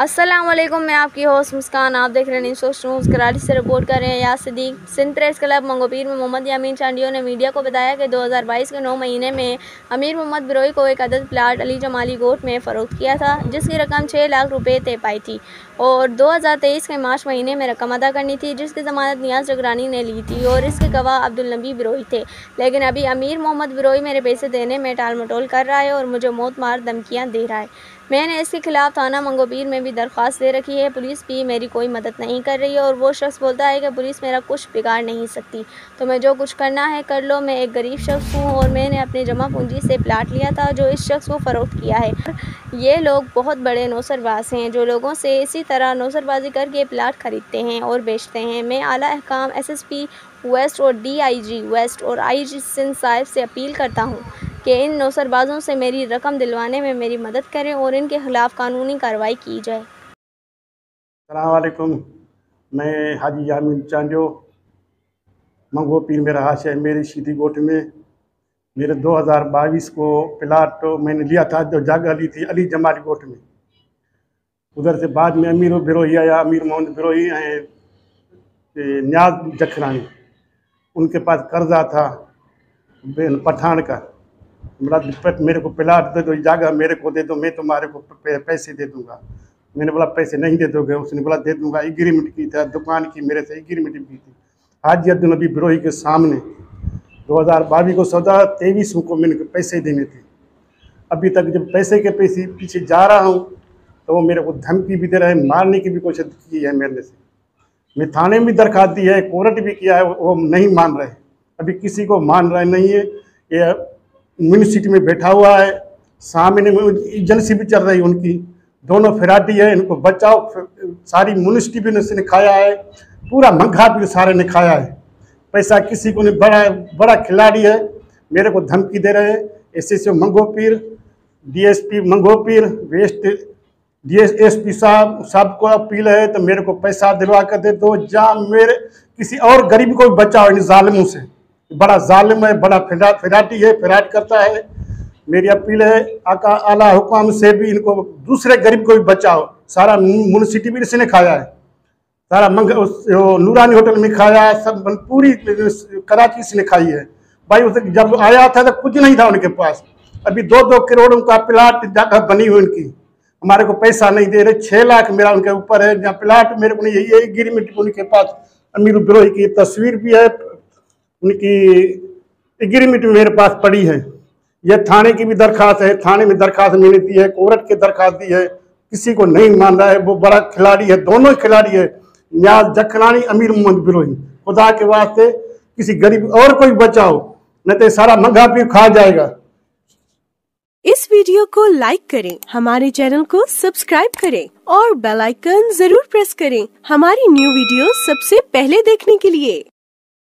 अस्सलाम वालेकुम, मैं आपकी होस्ट मुस्कान। आप देख रहे हैं न्यूज़ कराची से रिपोर्ट कर रहे हैं याद सिद्दीक। सिंध प्रेस क्लब मंगोपीर में मोहम्मद यामीन चांडियो ने मीडिया को बताया कि 2022 के 9 महीने में अमीर मोहम्मद बिरोई को एक अदद प्लाट अली जमाली गोट में फ़रोख्त किया था, जिसकी रकम 6 लाख रुपये तय पाई थी और 2023 के मार्च महीने में रकम अदा करनी थी, जिसकी ज़मानत नियाज जगरानी ने ली थी और इसके गवाह अब्दुल नबी बिरोई थे। लेकिन अभी अमीर मोहम्मद बिरोई मेरे पैसे देने में टाल मटोल कर रहा है और मुझे मौत मार धमकियाँ दे रहा है। मैंने इसके खिलाफ थाना मंगोपीर में भी दरख्वास्त दे रखी है। पुलिस भी मेरी कोई मदद नहीं कर रही है और वो शख्स बोलता है कि पुलिस मेरा कुछ बिगाड़ नहीं सकती, तो मैं जो कुछ करना है कर लो। मैं एक गरीब शख्स हूँ और मैंने अपनी जमा पूंजी से प्लाट लिया था जो इस शख्स को फ़रोख्त किया है। ये लोग बहुत बड़े नौसरबाज हैं जो लोगों से इसी तरह नौसरबाजी करके प्लाट खरीदते हैं और बेचते हैं। मैं आला अहकाम SSP वेस्ट और DIG वेस्ट और IG सिंध साहिब से अपील करता हूँ कि इन नौसरबाजों से मेरी रकम दिलवाने में मेरी मदद करें और इनके खिलाफ कानूनी कार्रवाई की जाए। अस्सलाम वालेकुम, मैं हाजी यामीन चांडियो मंगोपीर में रहा है। मेरी शीदी गोट में मेरे 2022 को प्लाट मैंने लिया था, जो जगह ली थी अली जमाली गोट में। उधर से बाद में अमीर बिरोही आया, अमीर मोहम्मद बिरोही नियाज जखरानी, उनके पास कर्जा था पठान का। मेरे को प्लाट दे दो, जगह मेरे को दे दो, मैं तुम्हारे को पैसे दे दूंगा। मैंने बोला पैसे नहीं दे दोगे? उसने बोला दे दूंगा। एग्रीमेंट की था, दुकान की मेरे से एग्रीमेंट की थी हाजी अब्दुल नबी बिरोही के सामने। 2022 को 14-23 को मैंने पैसे देने थे। अभी तक जब पैसे के पीछे जा रहा हूँ तो वो मेरे को धमकी भी दे रहे हैं, मारने की भी कोशिश की है मेरे से। मैं थाने में दरखास्त दी है, कोर्ट भी किया है, वो नहीं मान रहे। अभी किसी को मान रहे नहीं है। ये म्यूनिसिटी में बैठा हुआ है, सामने में एजेंसी भी चल रही है उनकी, दोनों फिराटी है। इनको बचाओ। सारी म्यूनिसिटी भी ने खाया है, पूरा मंगा भी सारे ने खाया है। पैसा किसी को नहीं। बड़ा खिलाड़ी है, मेरे को धमकी दे रहे हैं। SSO Mangopir, DSP Mangopir west, DSP साहब को अपील है तो मेरे को पैसा दिलवा कर दे दो, या मेरे किसी और गरीब को बचाओ इन जालिमों से। बड़ा जालिम है, बड़ा फिराटी है, फिराट करता है। मेरी अपील है आका आला हुकाम से भी इनको दूसरे गरीब को भी बचाओ। सारा म्यूनिसिटी भी इसने खाया है, सारा नूरानी होटल में खाया है, सब पूरी कराची से खाई है भाई। उसे जब आया था तो कुछ नहीं था उनके पास। अभी 2-2 करोड़ का प्लाट जगह बनी हुई उनकी, हमारे को पैसा नहीं दे रहे। 6 लाख मेरा उनके ऊपर है, जहाँ प्लाट मेरे को नहीं है। ये एग्रीमेंट उनके पास अमीर बिरोही की तस्वीर भी है, उनकी एग्रीमेंट मेरे पास पड़ी है। यह थाने की भी दरखास्त है, थाने में दरखास्त मैंने दी है, कोर्ट की दरखास्त दी है, किसी को नहीं मान रहा है। वो बड़ा खिलाड़ी है, दोनों खिलाड़ी है, नियाज जखरानी, अमीर मोहम्मद बिरोही। खुदा के वास्ते किसी गरीब और कोई बचाओ, नहीं तो सारा मंगा भी खा जाएगा। इस वीडियो को लाइक करें, हमारे चैनल को सब्सक्राइब करें और बेल आइकन जरूर प्रेस करें हमारी न्यू वीडियो सबसे पहले देखने के लिए।